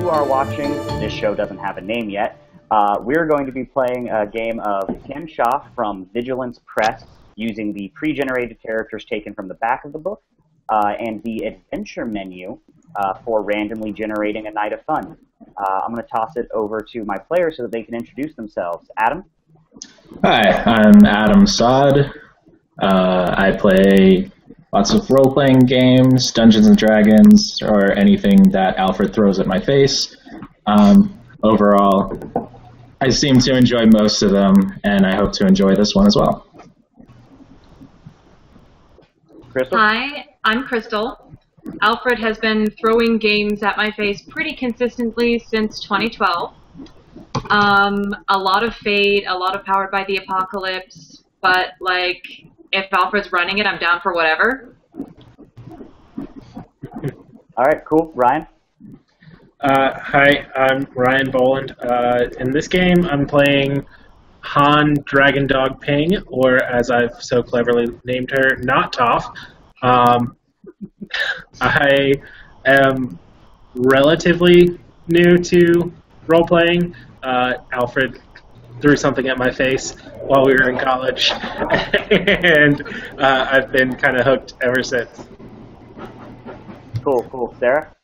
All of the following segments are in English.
you are watching, this show doesn't have a name yet. We're going to be playing a game of Tianxia from Vigilance Press using the pre-generated characters taken from the back of the book and the adventure menu for randomly generating a night of fun. I'm going to toss it over to my players so that they can introduce themselves. Adam? Hi, I'm Adam Saad. I play lots of role-playing games, Dungeons & Dragons, or anything that Alfred throws at my face. Overall, I seem to enjoy most of them, and I hope to enjoy this one as well. Crystal? Hi, I'm Crystal. Alfred has been throwing games at my face pretty consistently since 2012. A lot of Fate, a lot of Powered by the Apocalypse, but like, if Alfred's running it, I'm down for whatever. All right, cool. Ryan? Hi, I'm Ryan Boland. In this game, I'm playing Han Dragon Dog Ping, or as I've so cleverly named her, Not Toph. I am relatively new to role-playing. Alfred threw something at my face while we were in college, and I've been kind of hooked ever since. Cool, cool. Sarah?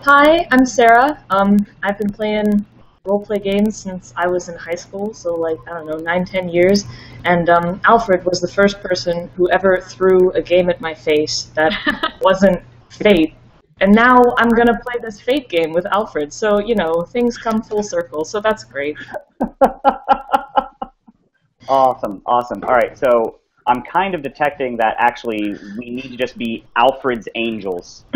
Hi, I'm Sarah. I've been playing role-play games since I was in high school, so like, I don't know, 9-10 years, and Alfred was the first person who ever threw a game at my face that wasn't Fate, and now I'm going to play this Fate game with Alfred, so, you know, things come full circle, so that's great. Awesome, awesome. All right, so I'm kind of detecting that actually we need to just be Alfred's Angels.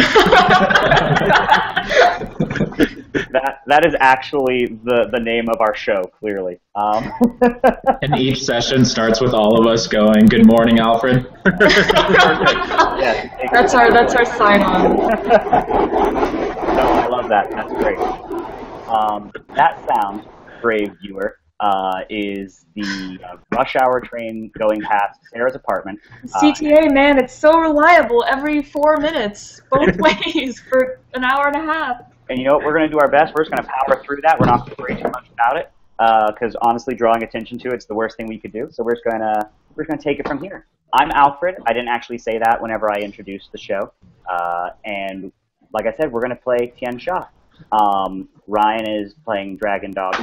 That is actually the name of our show, clearly. And each session starts with all of us going, "Good morning, Alfred." Yes, That's our sign-on. No, I love that. That's great. That sound, brave viewer, is the rush hour train going past Sarah's apartment. CTA, man, it's so reliable every 4 minutes, both ways, for an hour and a half. And you know what? We're going to do our best. We're just going to power through that. We're not going to worry too much about it, because honestly, drawing attention to it's the worst thing we could do. So we're just going to take it from here. I'm Alfred. I didn't actually say that whenever I introduced the show. And like I said, we're going to play Tianxia. Ryan is playing Dragon Dog.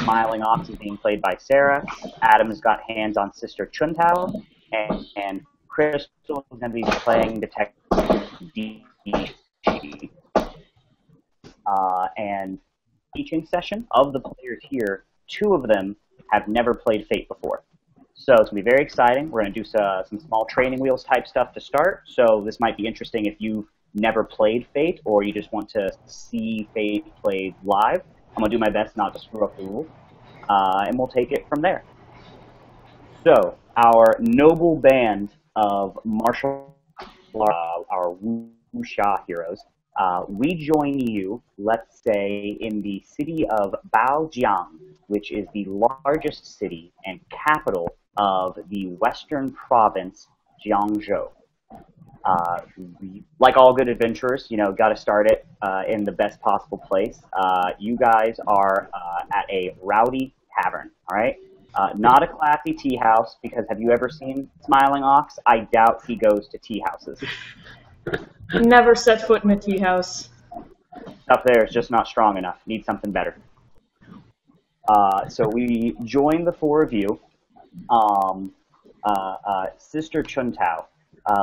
Smiling Ox is being played by Sarah. Adam's got hands on Sister Chuntao. And Crystal is going to be playing Detective D. And teaching session of the players here, 2 of them have never played Fate before. So it's going to be very exciting. We're going to do some small training wheels type stuff to start. So this might be interesting if you've never played Fate or you just want to see Fate played live. I'm going to do my best not to screw up the rules. And we'll take it from there. So our noble band of martial our wuxia heroes, we join you, let's say, in the city of Baojiang, which is the largest city and capital of the western province, Jiangzhou. Like all good adventurers, you know, got to start it in the best possible place. You guys are at a rowdy tavern, all right? Not a classy tea house, because have you ever seen Smiling Ox? I doubt he goes to tea houses. Never set foot in a tea house. Up there is just not strong enough. Need something better. So we join the 4 of you. Sister Chuntao,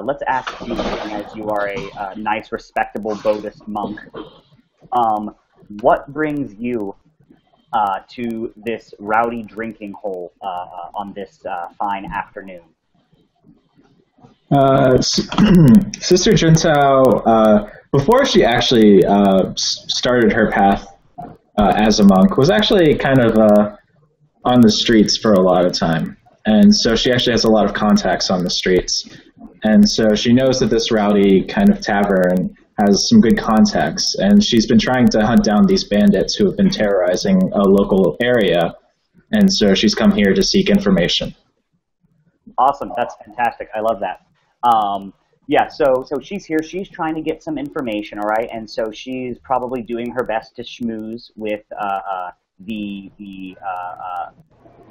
let's ask you, as you are a nice, respectable Buddhist monk, what brings you to this rowdy drinking hole on this fine afternoon? Sister Juntao, before she actually started her path as a monk, was actually kind of on the streets for a lot of time. And so she actually has a lot of contacts on the streets. And so she knows that this rowdy kind of tavern has some good contacts. And she's been trying to hunt down these bandits who have been terrorizing a local area. And so she's come here to seek information. Awesome. That's fantastic. I love that. Yeah, so she's here. She's trying to get some information, all right? And so she's probably doing her best to schmooze with the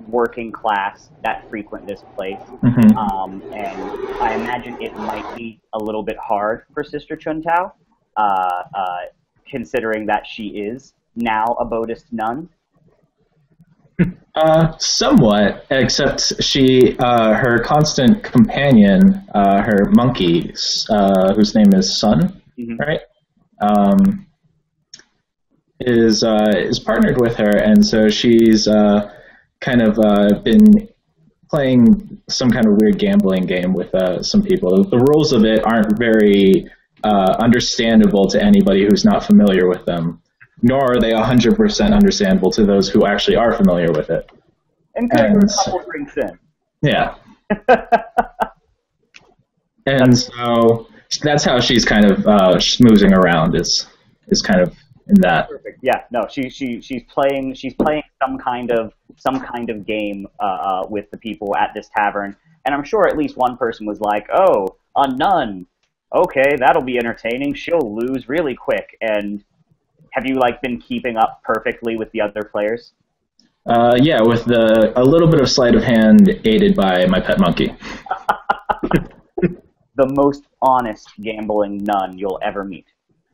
working class that frequent this place. Mm-hmm. And I imagine it might be a little bit hard for Sister Chuntao, considering that she is now a Buddhist nun. Somewhat, except she, her constant companion, her monkey, whose name is Sun, right? Is partnered with her, and so she's kind of been playing some kind of weird gambling game with some people. The rules of it aren't very understandable to anybody who's not familiar with them, nor are they 100% understandable to those who actually are familiar with it. And a couple drinks in. Yeah. And so that's how she's kind of schmoozing around, is kind of in that. Perfect. Yeah. No, she's playing some kind of game with the people at this tavern, and I'm sure at least one person was like, "Oh, a nun. Okay, that'll be entertaining. She'll lose really quick." And have you been keeping up perfectly with the other players? Yeah, with a little bit of sleight of hand aided by my pet monkey. The most honest gambling nun you'll ever meet.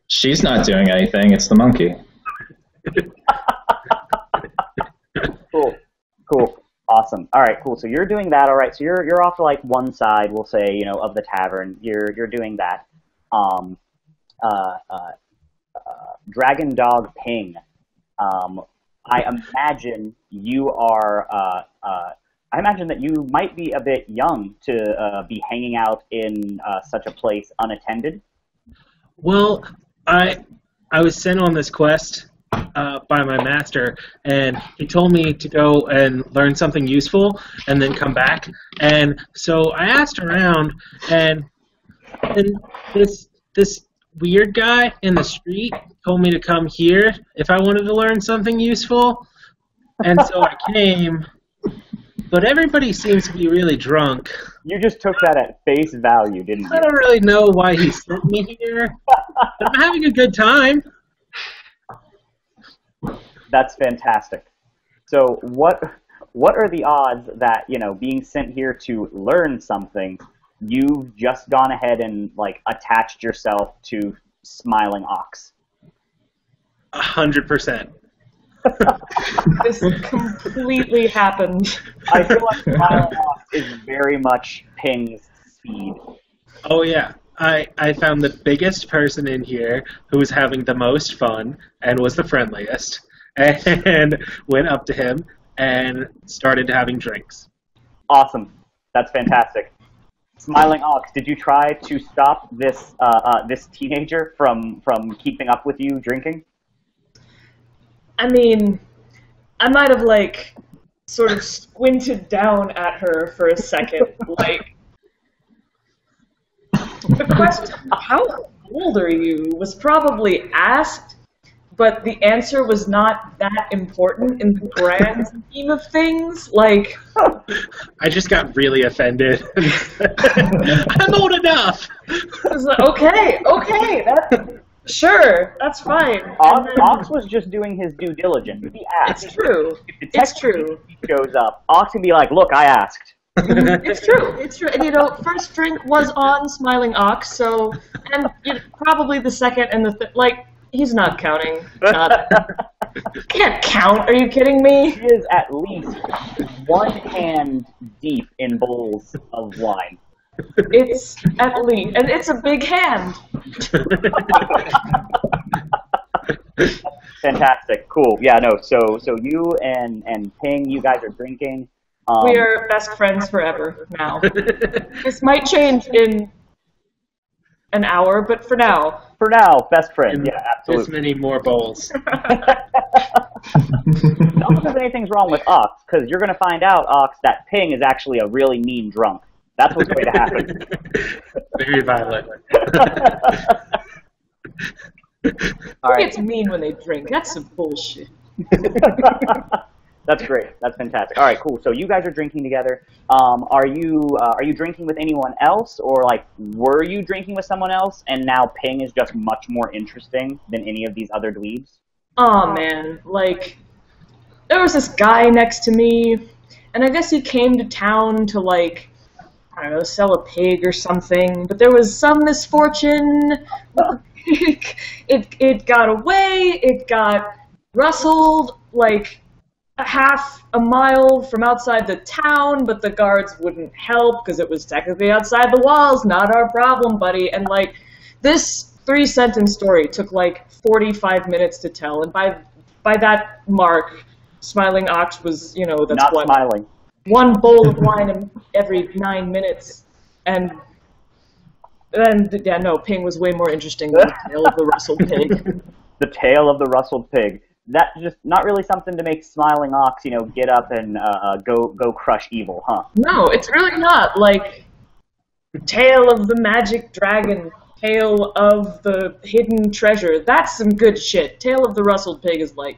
She's not doing anything. It's the monkey. Cool. Awesome. All right, cool. So you're doing that. All right. So you're off to one side, we'll say, of the tavern. You're doing that. Dragon Dog Ping. I imagine you are. I imagine that you might be a bit young to be hanging out in such a place unattended. Well, I was sent on this quest by my master, and he told me to go and learn something useful and then come back. And so I asked around, and this weird guy in the street told me to come here if I wanted to learn something useful. And so I came, but everybody seems to be really drunk. You just took that at face value, didn't you? I don't really know why he sent me here. I'm having a good time. That's fantastic. So what are the odds that, being sent here to learn something, you've just gone ahead and attached yourself to Smiling Ox? 100%. This completely happened. I feel like Smiling Ox is very much Ping's speed. Oh yeah. I found the biggest person in here who was having the most fun and was the friendliest, and went up to him and started having drinks. Awesome. That's fantastic. Smiling Ox, did you try to stop this this teenager from keeping up with you drinking? I mean, I might have sort of squinted down at her for a second, the question, how old are you, was probably asked, but the answer was not that important in the grand scheme of things. I just got really offended. I'm old enough. I was like, okay, sure, that's fine. Ox was just doing his due diligence. He asked. It's true. If he shows up, Ox can be like, look, I asked. It's true. And first drink was on Smiling Ox, so, and probably the second and the he's not counting. Can't count. Are you kidding me? He is at least one hand deep in bowls of wine. It's at least, and it's a big hand. Fantastic. Cool. Yeah. No. So you and Ping, you guys are drinking. We are best friends forever now. This might change in an hour, but for now. For now, best friend. Yeah, absolutely. There's many more bowls. Not that there's anything's wrong with Ox, because you're going to find out, Ox, that Ping is actually a really mean drunk. That's what's going to happen. Very violent. All right. It's mean when they drink. That's some bullshit. That's great. That's fantastic. All right, cool. So you guys are drinking together. Are you drinking with anyone else, or like were you drinking with someone else, and now Ping is just much more interesting than any of these other dweebs? Oh man, like there was this guy next to me, and I guess he came to town to like, I don't know, sell a pig or something, but there was some misfortune. It got away, it got rustled like half a mile from outside the town, but the guards wouldn't help because it was technically outside the walls, not our problem, buddy. And like this 3-sentence story took like 45 minutes to tell, and by that mark, Smiling Ox was, you know, that's Not what, smiling. one bowl of wine every 9 minutes, and yeah, no, Ping was way more interesting than the tale of the rustled pig. The tale of the rustled pig. That's just not really something to make Smiling Ox, you know, get up and go crush evil, huh? No, it's really not. Like, tale of the magic dragon, tale of the hidden treasure. That's some good shit. Tale of the rustled pig is like...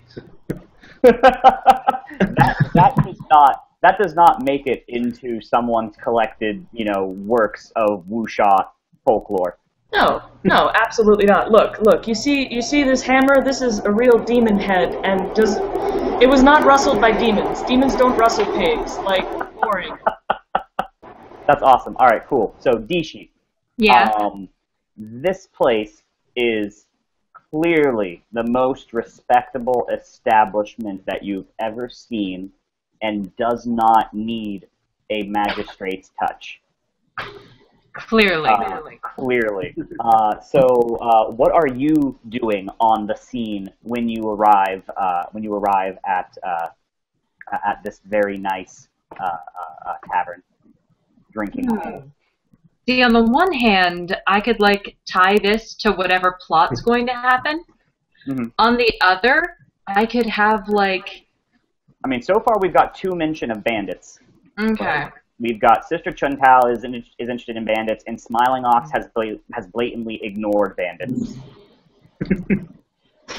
that does not make it into someone's collected, you know, works of wuxia folklore. No, absolutely not. Look, you see this hammer? This is a real demon head, and it was not rustled by demons. Demons don't rustle pigs. Like, boring. That's awesome. All right, cool. So, Dishi. Yeah. This place is clearly the most respectable establishment that you've ever seen and does not need a magistrate's touch. Clearly. Clearly. So, what are you doing on the scene when you arrive at this very nice tavern, drinking? See, on the one hand, I could like tie this to whatever plot's going to happen. Mm-hmm. On the other, I could have like. I mean, so far we've got 2 mention of bandits. Okay. We've got Sister Chuntao is interested in bandits, and Smiling Ox has blatantly ignored bandits.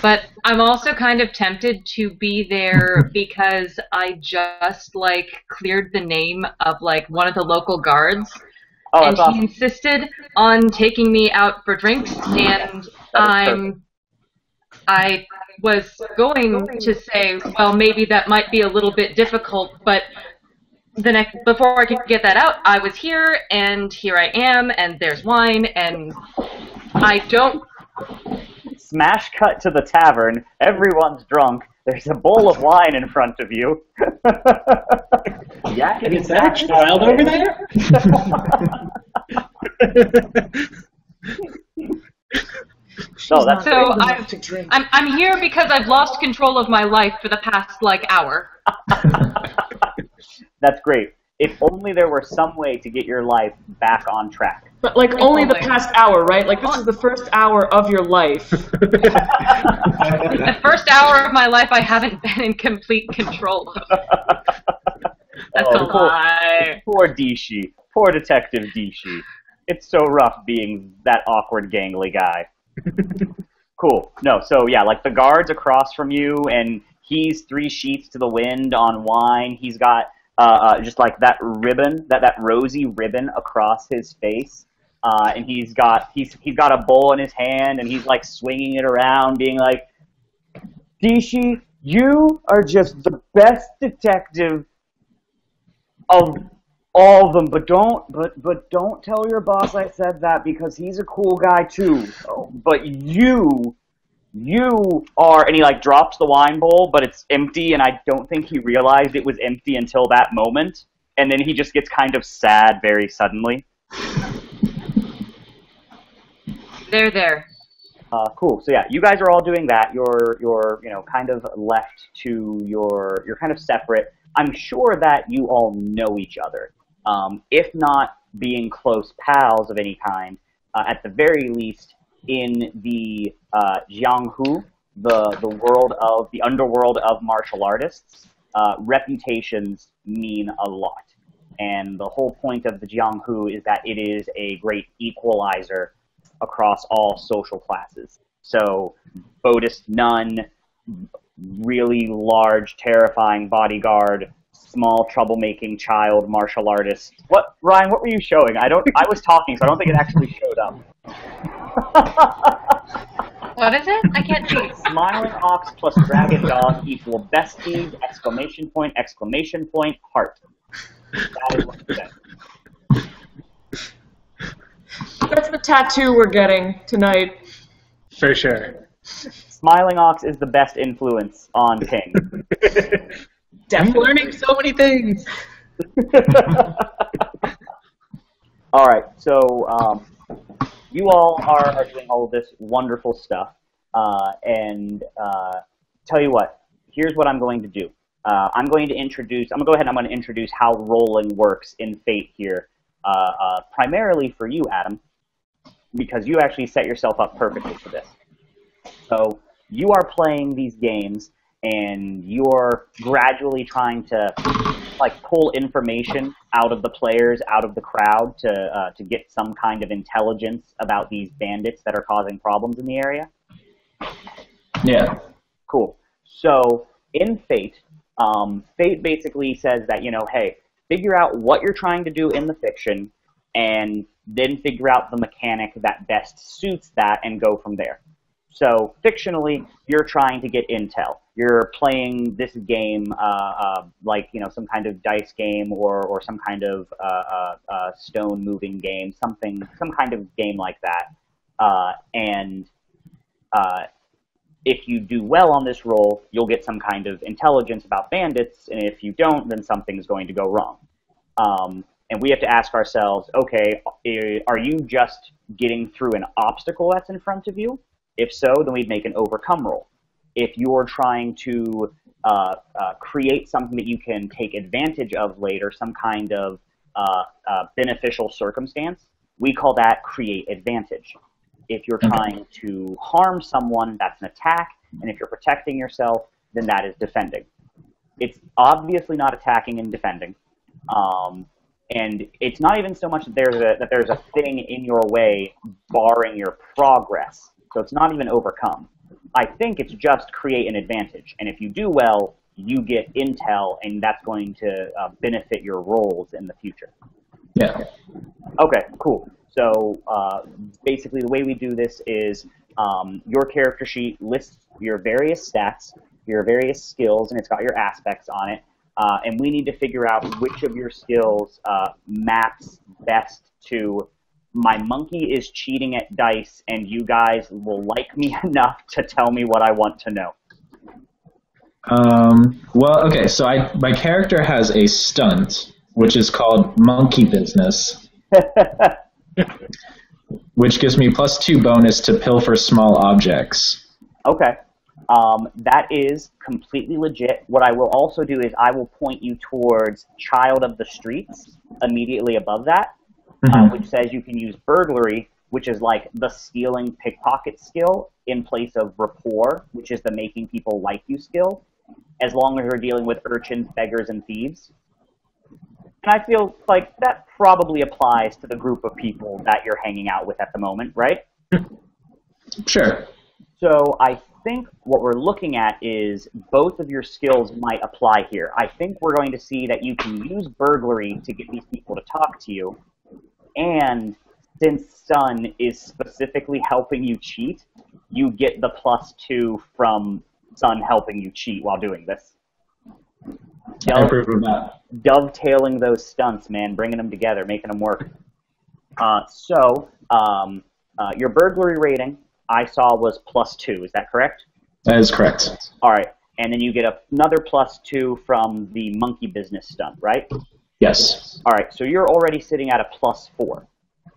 But I'm also kind of tempted to be there because I just like cleared the name of like one of the local guards, and awesome. he insisted on taking me out for drinks, and I was going to say, well, maybe that might be a little bit difficult, but before I could get that out, I was here, and here I am, and there's wine, and I don't... Smash cut to the tavern. Everyone's drunk. There's a bowl of wine in front of you. Yeah, Is that a child over there? No, that's So I'm here because I've lost control of my life for the past, like, hour. That's great. If only there were some way to get your life back on track. But, like, only the past hour, right? Like, this is the first hour of your life. The first hour of my life I haven't been in complete control of. That's a lie. Poor Dishi. Poor Detective Dishi. It's so rough being that awkward, gangly guy. Cool. No, so yeah, like the guard's across from you, and he's 3 sheets to the wind on wine. He's got just like that ribbon, that rosy ribbon across his face, and he's got a bowl in his hand, and he's like swinging it around, being like, "Dishi, you are just the best detective of all of them, but don't tell your boss I said that because he's a cool guy too. But you are," and he like drops the wine bowl, but it's empty, and I don't think he realized it was empty until that moment, and then he just gets kind of sad very suddenly. There. Cool. So yeah, you guys are all doing that. You're kind of left to you're kind of separate. I'm sure that you all know each other. If not being close pals of any kind, at the very least in the Xiang, the underworld of martial artists, reputations mean a lot. And the whole point of the Xiang is that it is a great equalizer across all social classes. So, Buddhist nun, really large, terrifying bodyguard, small, troublemaking child, martial artist. What, Ryan? What were you showing? I was talking, so I don't think it actually showed up. What is it? I can't see. Smiling ox plus dragon dog equal besties! Exclamation point! Exclamation point! Heart. That is what it said. That's the tattoo we're getting tonight. For sure. Smiling ox is the best influence on Ping. I'm learning so many things. All right, so you all are doing all of this wonderful stuff, and tell you what, here's what I'm going to do. I'm going to go ahead and I'm going to introduce how rolling works in Fate here, primarily for you, Adam, because you actually set yourself up perfectly for this. So you are playing these games, and you're gradually trying to pull information out of the players, out of the crowd, to get some kind of intelligence about these bandits that are causing problems in the area. Yeah. Cool. So in Fate, Fate basically says that, hey, figure out what you're trying to do in the fiction, and then figure out the mechanic that best suits that and go from there. So fictionally, you're trying to get intel. You're playing this game some kind of dice game or some kind of stone moving game, some kind of game like that. If you do well on this roll, you'll get some kind of intelligence about bandits, and if you don't, then something's going to go wrong. And we have to ask ourselves, okay, are you just getting through an obstacle that's in front of you? If so, then we'd make an overcome roll. If you're trying to create something that you can take advantage of later, some kind of beneficial circumstance, we call that create advantage. If you're trying to harm someone, that's an attack, and if you're protecting yourself, then that is defending. It's obviously not attacking and defending, and it's not even so much that there's a thing in your way barring your progress. So it's not even overcome. I think it's just create an advantage, and if you do well, you get intel, and that's going to benefit your roles in the future. Yeah. Okay, cool. So basically the way we do this is your character sheet lists your various stats, your various skills, and it's got your aspects on it. And we need to figure out which of your skills maps best to my monkey is cheating at dice, and you guys will like me enough to tell me what I want to know. Well, okay, so my character has a stunt, which is called Monkey Business, which gives me +2 bonus to pilfer small objects. Okay. That is completely legit. What I will also do is I will point you towards Child of the Streets immediately above that, which says you can use burglary, which is like the stealing pickpocket skill, in place of rapport, which is the making people like you skill, as long as you're dealing with urchins, beggars, and thieves. And I feel like that probably applies to the group of people that you're hanging out with at the moment, right? Sure. So I think what we're looking at is both of your skills might apply here. I think we're going to see that you can use burglary to get these people to talk to you, and since Sun is specifically helping you cheat, you get the +2 from Sun helping you cheat while doing this. I approve of that. Dovetailing those stunts, man, bringing them together, making them work. Your burglary rating I saw was +2. Is that correct? That is correct. All right, and then you get another +2 from the monkey business stunt, right? Yes. All right, so you're already sitting at a +4.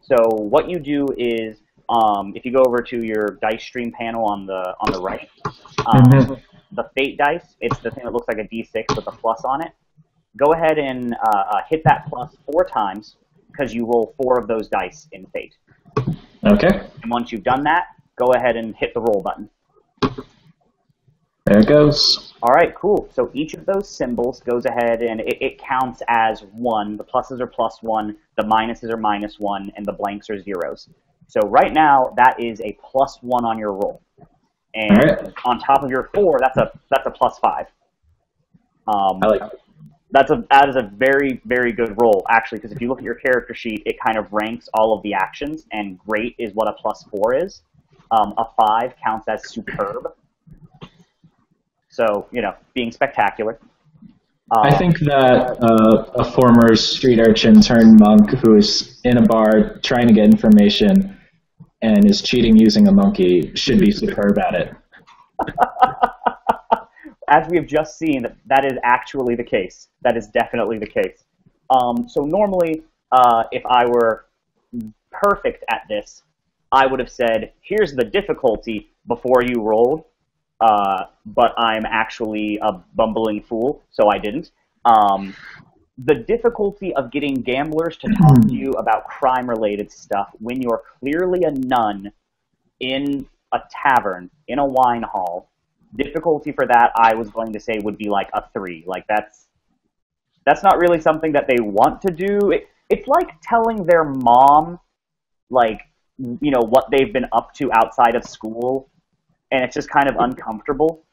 So what you do is, if you go over to your dice stream panel on the right, the fate dice, it's the thing that looks like a D6 with a plus on it. Go ahead and hit that plus 4 times, because you roll 4 of those dice in fate. Okay. And once you've done that, go ahead and hit the roll button. There it goes. All right, cool. So each of those symbols goes ahead and it counts as 1. The pluses are +1, the minuses are -1, and the blanks are zeros. So right now, that is a +1 on your roll. And Alright. on top of your 4, that's a +5. I like it. That is a very, very good roll, actually, because if you look at your character sheet, it kind of ranks all of the actions, and great is what a +4 is. A 5 counts as superb. So, being spectacular. I think that a former street urchin turned monk who is in a bar trying to get information and is cheating using a monkey should be superb at it. As we have just seen, that is actually the case. That is definitely the case. So normally, if I were perfect at this, I would have said, here's the difficulty before you rolled, but I'm actually a bumbling fool, so I didn't. The difficulty of getting gamblers to talk to you about crime-related stuff when you're clearly a nun in a tavern, in a wine hall, difficulty for that, I was going to say, would be like a 3. Like, that's not really something that they want to do. It's like telling their mom, like, what they've been up to outside of school, and it's just kind of uncomfortable.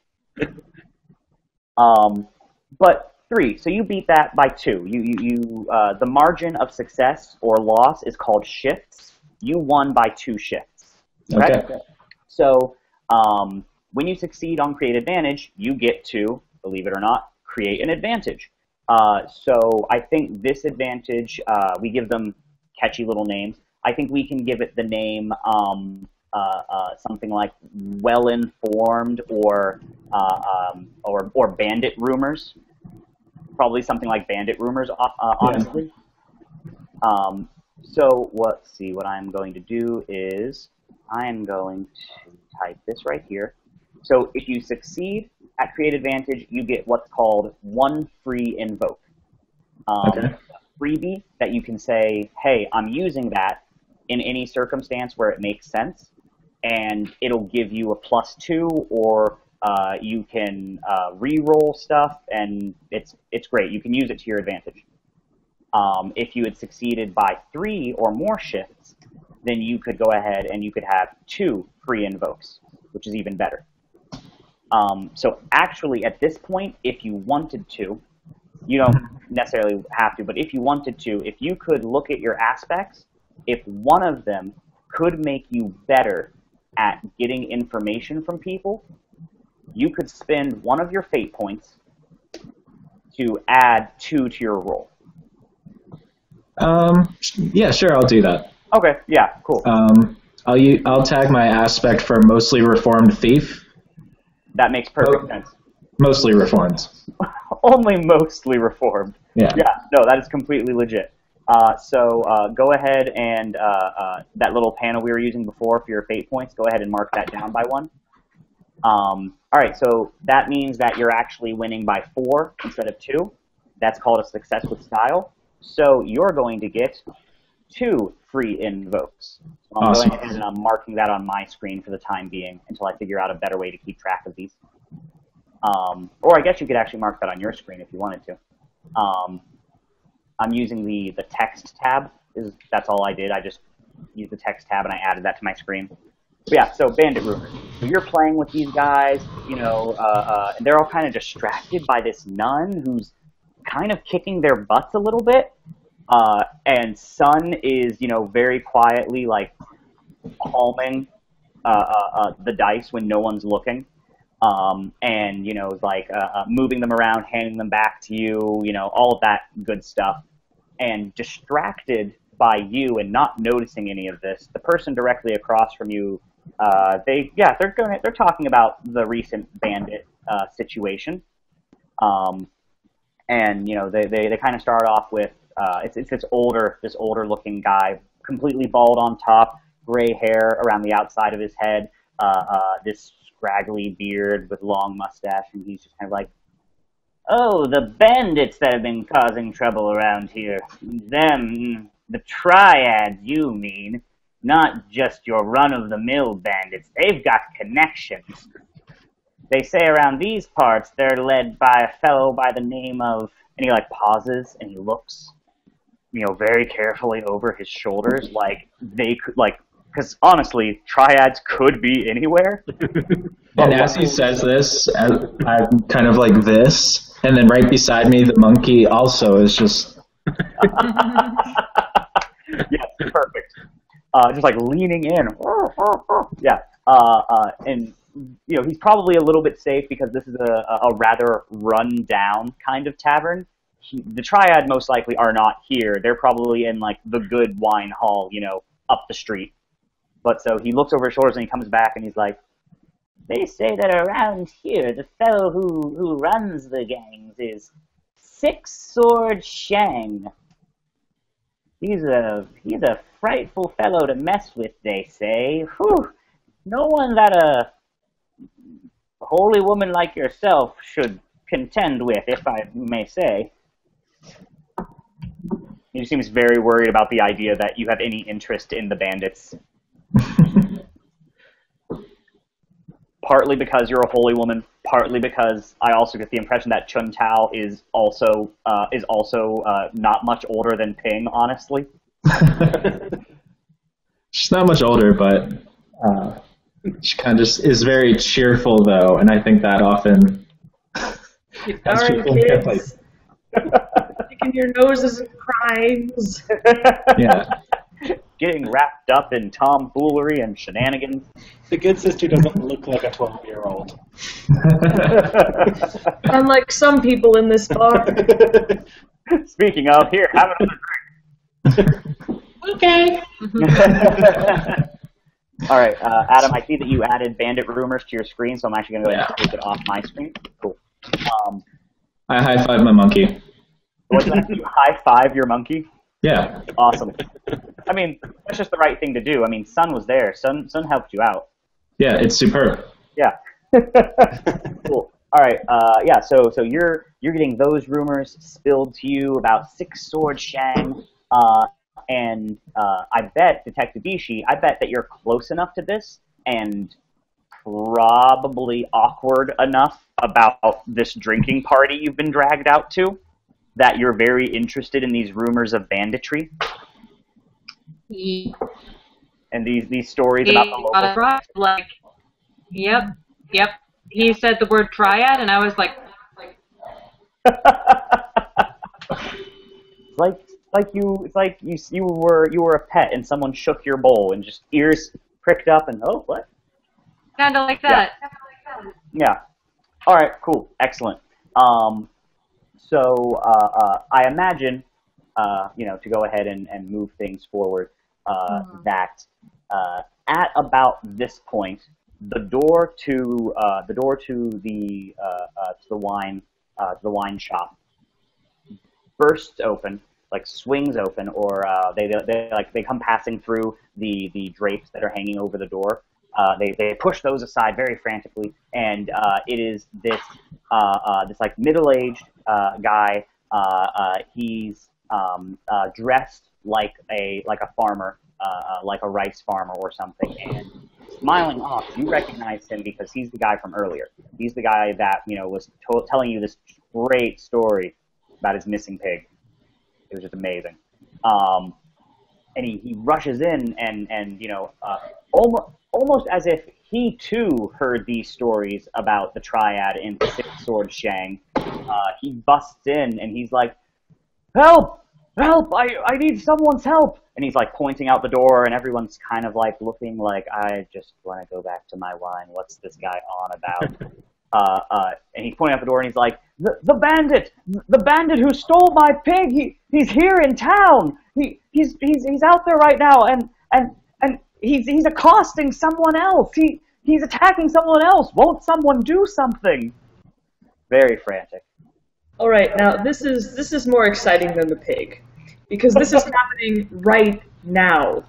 But 3, so you beat that by 2. The margin of success or loss is called shifts. You won by 2 shifts. Okay. So, when you succeed on Create Advantage, you get to, believe it or not, create an advantage. So I think this advantage, we give them catchy little names. I think we can give it the name something like Well-Informed or Bandit Rumors. Probably something like Bandit Rumors, honestly. So let's see, what I'm going to do is I am going to type this right here. So if you succeed at Create Advantage, you get what's called 1 free invoke. A freebie that you can say, hey, I'm using that in any circumstance where it makes sense, and it'll give you a +2, or you can re-roll stuff, and it's great. You can use it to your advantage. If you had succeeded by 3 or more shifts, then you could go ahead and you could have 2 free invokes, which is even better. So actually, at this point, if you wanted to, you don't necessarily have to, but if you wanted to, if you could look at your aspects, if one of them could make you better at getting information from people, you could spend one of your fate points to add 2 to your roll. Yeah, sure, I'll do that. Okay, yeah, cool. I'll tag my aspect for mostly reformed thief. That makes perfect sense. Mostly reformed. Only mostly reformed. Yeah. Yeah, no, that is completely legit. So go ahead and that little panel we were using before for your fate points, go ahead and mark that down by 1. All right, so that means that you're actually winning by 4 instead of 2. That's called a success with style. So you're going to get 2 free invokes. So I'm Awesome. going ahead and I'm marking that on my screen for the time being until I figure out a better way to keep track of these. Or I guess you could actually mark that on your screen if you wanted to. I'm using the text tab. That's all I did. I just used the text tab and I added that to my screen. But yeah, so Bandit Rumors. So you're playing with these guys, and they're all kind of distracted by this nun who's kind of kicking their butts a little bit. And Sun is, very quietly, like, palming the dice when no one's looking. And, moving them around, handing them back to you, all of that good stuff. And distracted by you and not noticing any of this, the person directly across from you, they're talking about the recent bandit situation. And, they kind of start off with, it's this older looking guy, completely bald on top, gray hair around the outside of his head, this scraggly beard with long mustache, and he's just kind of like, oh, the bandits that have been causing trouble around here. Them, the triads, you mean, not just your run-of-the-mill bandits. They've got connections. They say around these parts they're led by a fellow by the name of, and he pauses and he looks, very carefully over his shoulders, like they could, Because honestly, triads could be anywhere. And as he says this, I'm kind of like this, and then right beside me, the monkey also is just... Yes, perfect. Just like leaning in. Yeah. And he's probably a little bit safe because this is a rather run-down kind of tavern. The triad most likely are not here. They're probably in like the good wine hall, up the street. But so he looks over his shoulders and he comes back and he's like, "They say that around here, the fellow who runs the gangs is Six-Sword Xiang. He's a frightful fellow to mess with, they say. Whew. No one that a holy woman like yourself should contend with, if I may say." He seems very worried about the idea that you have any interest in the bandits. Partly because you're a holy woman, partly because I also get the impression that Chun Tao is also not much older than Ping, honestly. She's not much older, but she kind of just is very cheerful, though, and I think that often has people kids. Sticking your noses in crimes. Yeah. Getting wrapped up in tomfoolery and shenanigans. The good sister doesn't look like a 12-year-old. Unlike some people in this bar. Speaking of, here, have another drink. Okay. All right, Adam, I see that you added bandit rumors to your screen, so I'm actually going to go ahead and take it off my screen. Cool. I high-five my monkey. What's that? You high-five your monkey? Yeah. Awesome. I mean, that's just the right thing to do. I mean, Sun was there. Sun helped you out. Yeah, it's superb. Yeah. Cool. All right. Yeah. So you're getting those rumors spilled to you about Six-Sword Xiang, and I bet Detective Bishi. I bet that you're close enough to this and probably awkward enough about this drinking party you've been dragged out to that you're very interested in these rumors of banditry. Yeah. And these stories about the local... Like, yep. He said the word triad, and I was like... It's like you were a pet, and someone shook your bowl, and just ears pricked up, and oh, what? Kind of like that. Yeah. All right. Cool. Excellent. So I imagine, to go ahead and move things forward, that at about this point, the door to the wine shop bursts open, like swings open, or they come passing through the drapes that are hanging over the door. They push those aside very frantically, and it is this like middle-aged guy. He's dressed like a farmer, like a rice farmer or something, and smiling off. You recognize him because he's the guy from earlier. He's the guy that was telling you this great story about his missing pig. It was just amazing. And he rushes in and almost as if he too heard these stories about the triad in Six-Sword Xiang. He busts in and he's like, "Help! Help! I need someone's help!" And he's like pointing out the door, and everyone's kind of like looking like, "I just want to go back to my wine. What's this guy on about?" And he's pointing out the door, and he's like, the bandit who stole my pig. He's here in town. He's out there right now, and he's accosting someone else. He's attacking someone else. Won't someone do something? Very frantic. All right, now this is more exciting than the pig, because this is happening right now,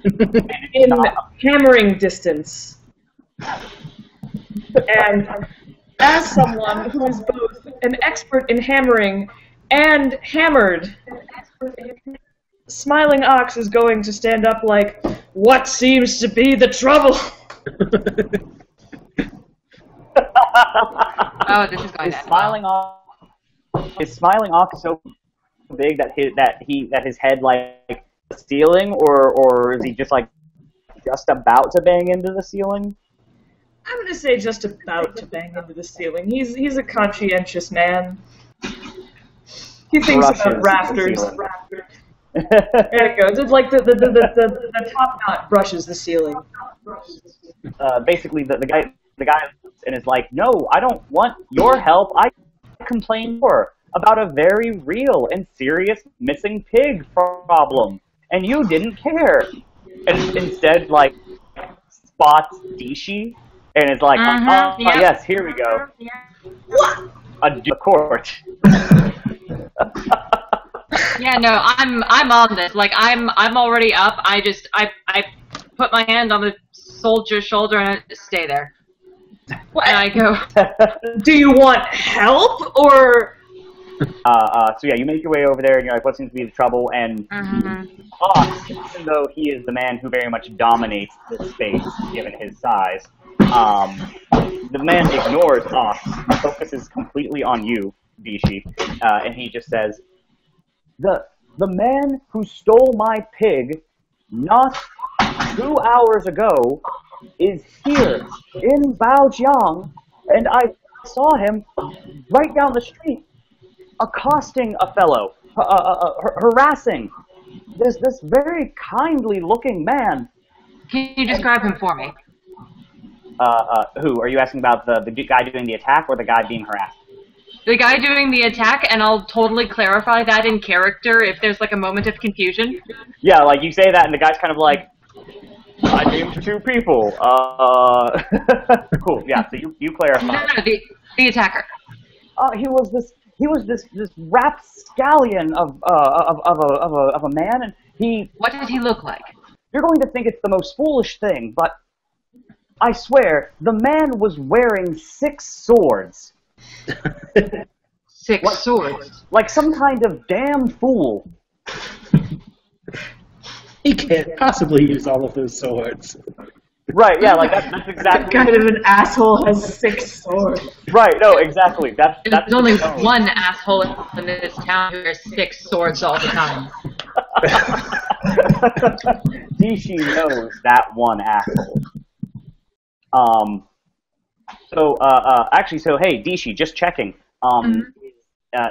in hammering distance. And as someone who is both an expert in hammering and hammered, Smiling Ox is going to stand up like, "What seems to be the trouble?" Oh, this is going to Is Smiling Ox so big that his head like the ceiling, or is he just like just about to bang into the ceiling? I'm gonna say just about to bang into the ceiling. He's a conscientious man. He thinks about rafters. There you go. Just like the top knot brushes the ceiling. Basically, the guy and is like, no, I don't want your help. I complained more about a very real and serious missing pig problem, and you didn't care. And instead, like, spots Dishi and is like, yes, here we go. What? A court. Yeah, no, I'm on this. Like, I'm already up. I put my hand on the soldier's shoulder and I stay there. What? And I go, do you want help or? So yeah, you make your way over there, and you're like, what seems to be the trouble? And Ox, even though he is the man who very much dominates this space, given his size, the man ignores Ox, focuses completely on you, Bishi, and he just says, the man who stole my pig not 2 hours ago is here in Baojiang, and I saw him right down the street accosting a fellow, harassing this very kindly looking man. can you describe him for me? Who? Are you asking about the guy doing the attack or the guy being harassed? The guy doing the attack, and I'll totally clarify that in character if there's like a moment of confusion. Yeah, like you say that and the guy's kind of like, I named 2 people. Cool, yeah, so you clarify. No, the attacker. He was this rapscallion of a man, and he... What did he look like? You're going to think it's the most foolish thing, but I swear, the man was wearing 6 swords. 6 swords? Like some kind of damn fool. He can't possibly use all of those swords. Right, yeah, like that's exactly... Kind of an asshole has 6 swords. Right, no, exactly. There's only one asshole in this town who wears 6 swords all the time. Dishi knows that one asshole. Actually, hey, Dishi, just checking.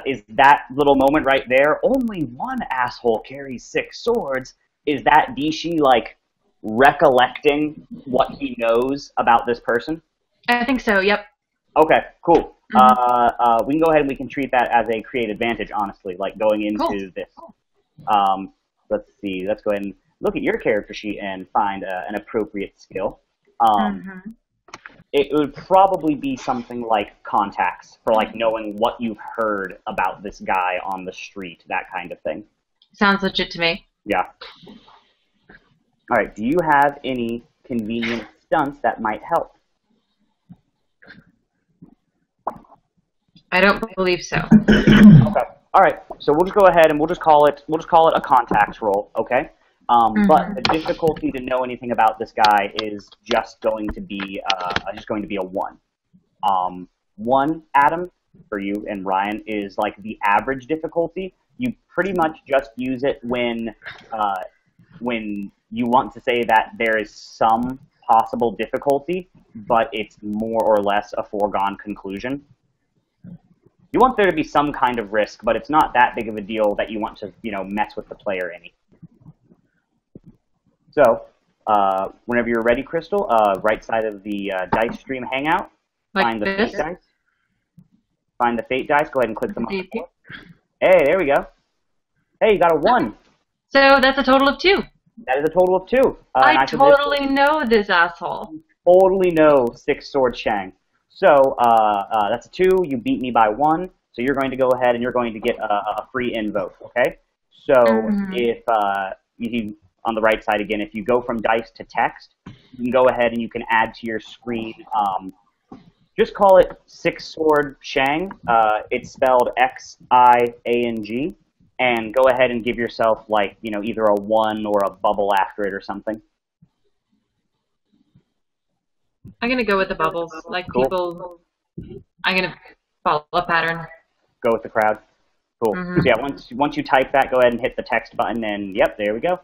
Is that little moment right there? Only one asshole carries 6 swords. Is that Dishi, like, recollecting what he knows about this person? I think so, yep. Okay, cool. We can go ahead and we can treat that as a create advantage, honestly, like going into this. Let's see, let's go ahead and look at your character sheet and find an appropriate skill. It would probably be something like contacts, for like knowing what you've heard about this guy on the street, that kind of thing. Sounds legit to me. Yeah. All right, do you have any convenient stunts that might help? I don't believe so. Okay. All right. So we'll just go ahead and we'll just call it a contacts roll, okay? But the difficulty to know anything about this guy is just going to be a 1. 1, Adam, for you and Ryan, is like the average difficulty. You pretty much just use it when you want to say that there is some possible difficulty, but it's more or less a foregone conclusion. You want there to be some kind of risk, but it's not that big of a deal that you want to, mess with the player any. So, whenever you're ready, Crystal, right side of the dice stream hangout, find the fate dice. Find the fate dice. Go ahead and click them on. Hey, there we go. Hey, you got a 1. So that's a total of 2. That is a total of 2. I totally know this asshole. Totally know 6 sword Xiang. So that's a 2. You beat me by 1. So you're going to go ahead and you're going to get a free invoke. Okay. So if you on the right side again, if you go from dice to text, you can go ahead and you can add to your screen. Just call it 6 sword Xiang. It's spelled Xiang. And go ahead and give yourself, like, either a 1 or a bubble after it or something. I'm going to go with the bubbles. Like, cool. People... I'm going to follow a pattern. Go with the crowd. Cool. So yeah, once you type that, go ahead and hit the text button, and yep, there we go.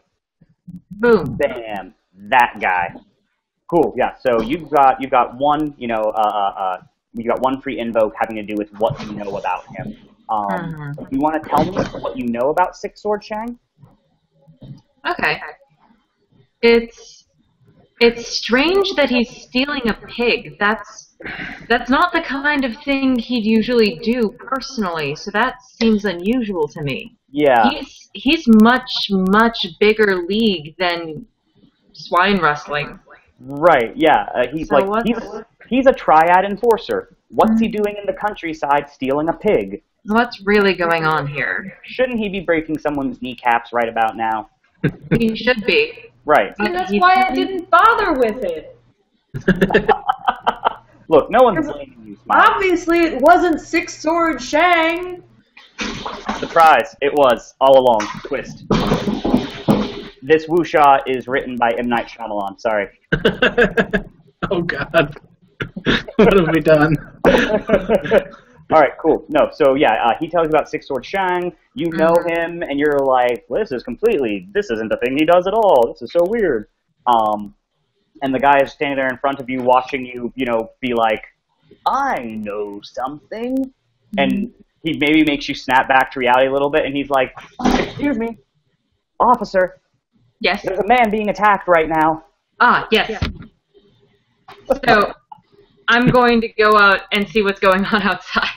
Boom. Bam. That guy. Cool. Yeah. So you've got one, you got one free invoke having to do with what you know about him. So you want to tell me what you know about Six Sword Xiang? Okay. It's strange that he's stealing a pig. That's not the kind of thing he'd usually do personally, so that seems unusual to me. Yeah. He's much bigger league than swine rustling. Right. Yeah. He's a triad enforcer. What's he doing in the countryside stealing a pig? What's really going on here? Shouldn't he be breaking someone's kneecaps right about now? He should be. Right. And that's why I didn't bother with it. Look, no one's blaming you, Smiley. Obviously, it wasn't Six Sword Xiang. Surprise! It was all along. Twist. This wuxia is written by M. Night Shyamalan. Sorry. Oh God, what have we done? All right, cool. No, so yeah, he tells you about Six Sword Xiang. You know him, and you're like, well, this isn't the thing he does at all. This is so weird. And the guy is standing there in front of you, watching you, be like, I know something. And he maybe makes you snap back to reality a little bit, and he's like, excuse me, officer. Yes. There's a man being attacked right now. Ah, yes. So, I'm going to go out and see what's going on outside.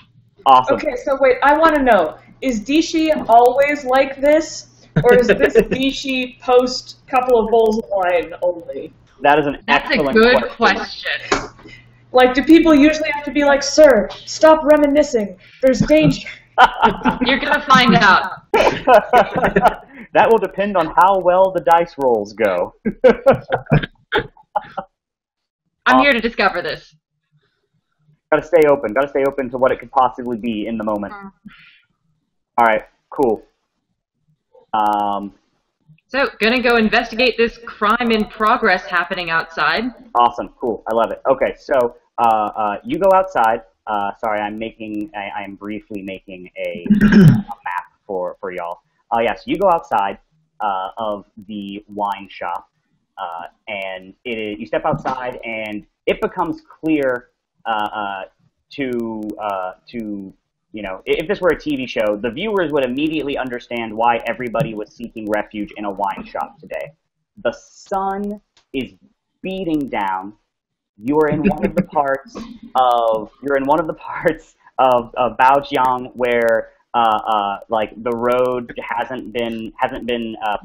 Awesome. Okay, so wait, I want to know, is Dishi always like this? Or is this Dishi post couple of bowls of wine only? That is an excellent question. That's a good question. Like, do people usually have to be like, sir, stop reminiscing, there's danger? You're going to find out. That will depend on how well the dice rolls go. I'm here to discover this. Gotta stay open. Gotta stay open to what it could possibly be in the moment. All right, cool. So, gonna go investigate this crime in progress happening outside. Awesome, cool. I love it. Okay, so you go outside. Sorry, I am briefly making a map for y'all. Yes, you go outside of the wine shop, and you step outside, and it becomes clear if this were a TV show, the viewers would immediately understand why everybody was seeking refuge in a wine shop today. The sun is beating down. You're in one of the parts of Baojiang where the road hasn't been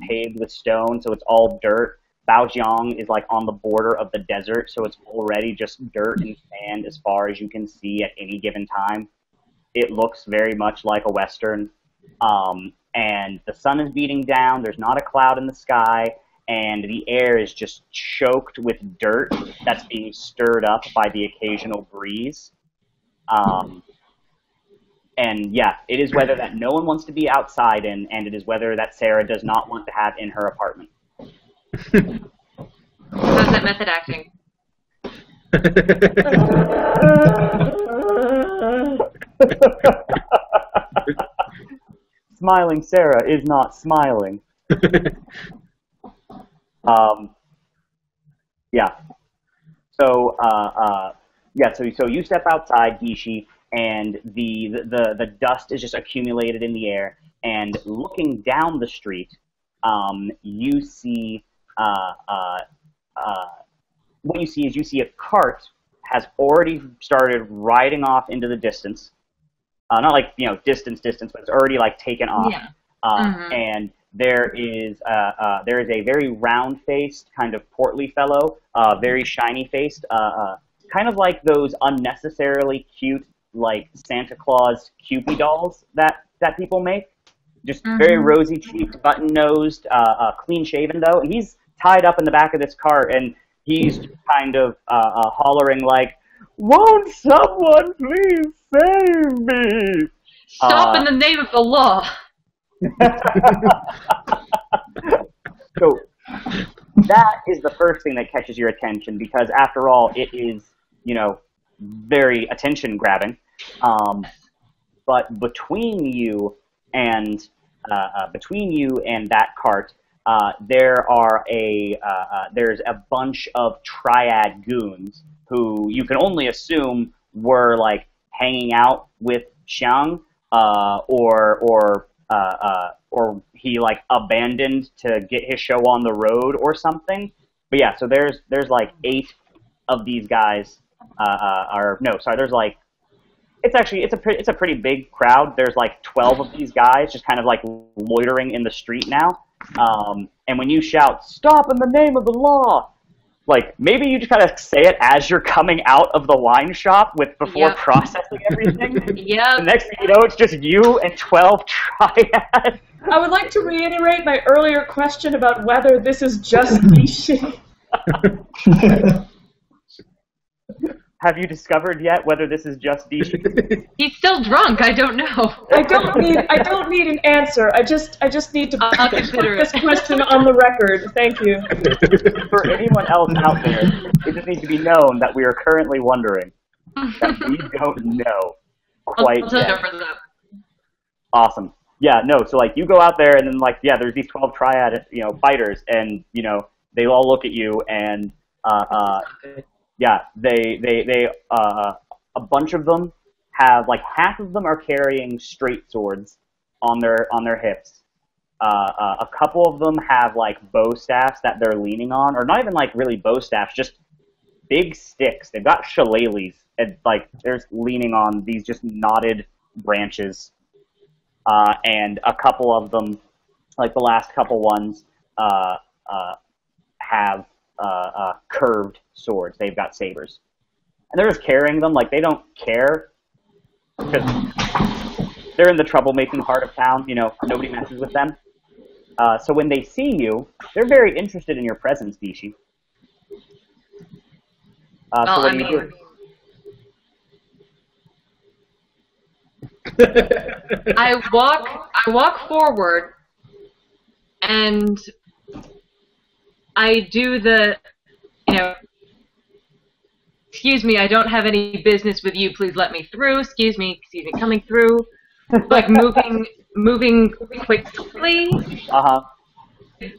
paved with stone, so it's all dirt. Baojiang is on the border of the desert, so it's already just dirt and sand as far as you can see at any given time. It looks very much like a Western, and the sun is beating down. There's not a cloud in the sky, and the air is just choked with dirt that's being stirred up by the occasional breeze. And yeah, it is weather that no one wants to be outside in, and it is weather that Sarah does not want to have in her apartment. How's that method acting? Smiling Sarah is not smiling. Yeah. So so you step outside, Gishi, and the dust is just accumulated in the air. And looking down the street, you see what you see is a cart has already started riding off into the distance. Not distance, but it's already taken off. Yeah. And there is a very round-faced, kind of portly fellow, very shiny-faced, kind of like those unnecessarily cute, Santa Claus Cupid dolls that people make. Just very rosy-cheeked, button-nosed, clean-shaven though, and he's tied up in the back of this cart, and he's kind of hollering "Won't someone please save me?" Stop in the name of the law. So that is the first thing that catches your attention, because after all, it is, very attention-grabbing. But between you and that cart, there's a bunch of triad goons who you can only assume were like hanging out with Xiang, or he like abandoned to get his show on the road or something. But yeah, so there's like 8 of these guys. There's like it's a pretty big crowd. There's like 12 of these guys just kind of like loitering in the street now. And when you shout, "Stop in the name of the law," like maybe you just gotta say it as you're coming out of the wine shop before processing everything. Yeah. The next thing you know, it's just you and 12 triads. I would like to reiterate my earlier question about whether this is just Nishi. Have you discovered yet whether this is just Dishi? He's still drunk. I don't know. I don't need an answer. I just need to put this question on the record. Thank you. For anyone else out there, it just needs to be known that we are currently wondering that we don't know quite yet. Awesome. Yeah, no, so like you go out there and then like, yeah, there's these 12 triad, fighters, and, they all look at you and, yeah, a bunch of them have, like, half of them are carrying straight swords on their hips. A couple of them have, like, bow staffs that they're leaning on, or not even, like, really bow staffs, just big sticks. They've got shillelaghs, and, like, they're leaning on these just knotted branches. And a couple of them, like the last couple ones, have curved swords. They've got sabers. And they're just carrying them like they don't care, because they're in the troublemaking part of town. Nobody messes with them. So when they see you, they're very interested in your presence, Dishi. So what do you do? I walk forward, and I do the, excuse me, I don't have any business with you, please let me through, excuse me, coming through, like moving quickly,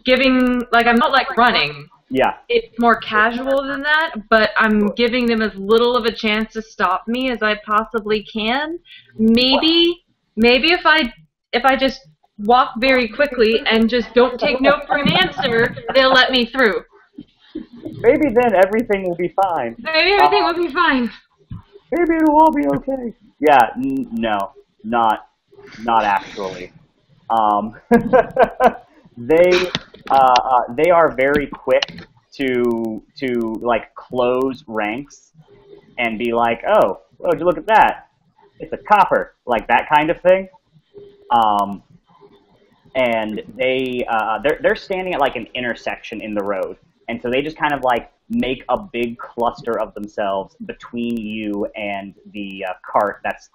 giving, like, I'm not like running. Yeah. It's more casual than that, but I'm giving them as little of a chance to stop me as I possibly can. Maybe if I just walk very quickly and just don't take no for an answer, they'll let me through. Maybe then everything will be fine. Maybe everything will be fine. Maybe it will all be okay. Yeah, no, not actually. They are very quick to like close ranks and be like, oh, would you look at that? It's a copper, like that kind of thing. And they're standing at like an intersection in the road, and so they just kind of like make a big cluster of themselves between you and the cart that's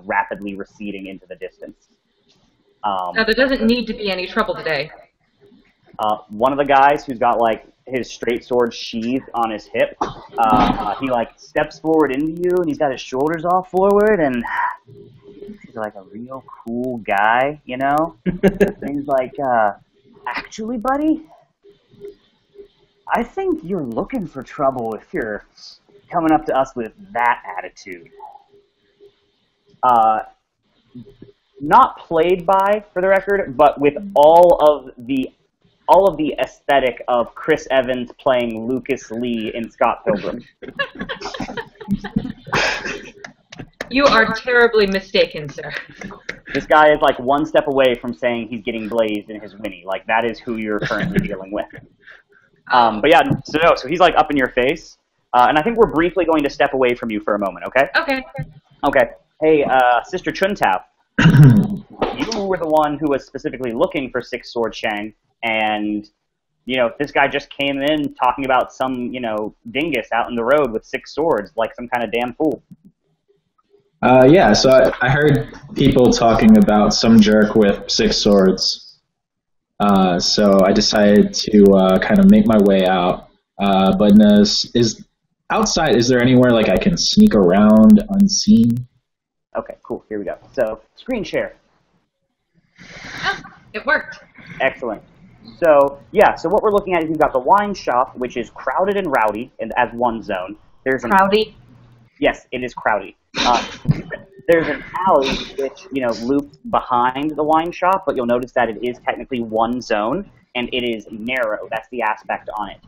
rapidly receding into the distance. Now there doesn't need to be any trouble today. One of the guys who's got like his straight sword sheathed on his hip, he like steps forward into you, and he's got his shoulders all forward, and he's like a real cool guy, And he's like, actually, buddy, I think you're looking for trouble if you're coming up to us with that attitude. Not played by, for the record, but with all of the aesthetic of Chris Evans playing Lucas Lee in Scott Pilgrim. You are terribly mistaken, sir. This guy is like one step away from saying he's getting blazed in his Winnie. Like, that is who you're currently dealing with. But yeah, so he's like up in your face. And I think we're briefly going to step away from you for a moment, okay? Okay. Okay. Hey, Sister Chuntao, you were the one who was specifically looking for Six Sword Xiang, and, this guy just came in talking about some, dingus out in the road with 6 swords, like some kind of damn fool. Yeah, so I heard people talking about some jerk with 6 swords. So I decided to kind of make my way out. But outside, is there anywhere like I can sneak around unseen? Okay, cool. Here we go. So, screen share. Oh, it worked. Excellent. So, yeah, so what we're looking at is you've got the wine shop, which is crowded and rowdy as one zone. There's Crowdy. Yes, it is crowdy. There's an alley which, loops behind the wine shop, but you'll notice that it is technically one zone, and it is narrow. That's the aspect on it.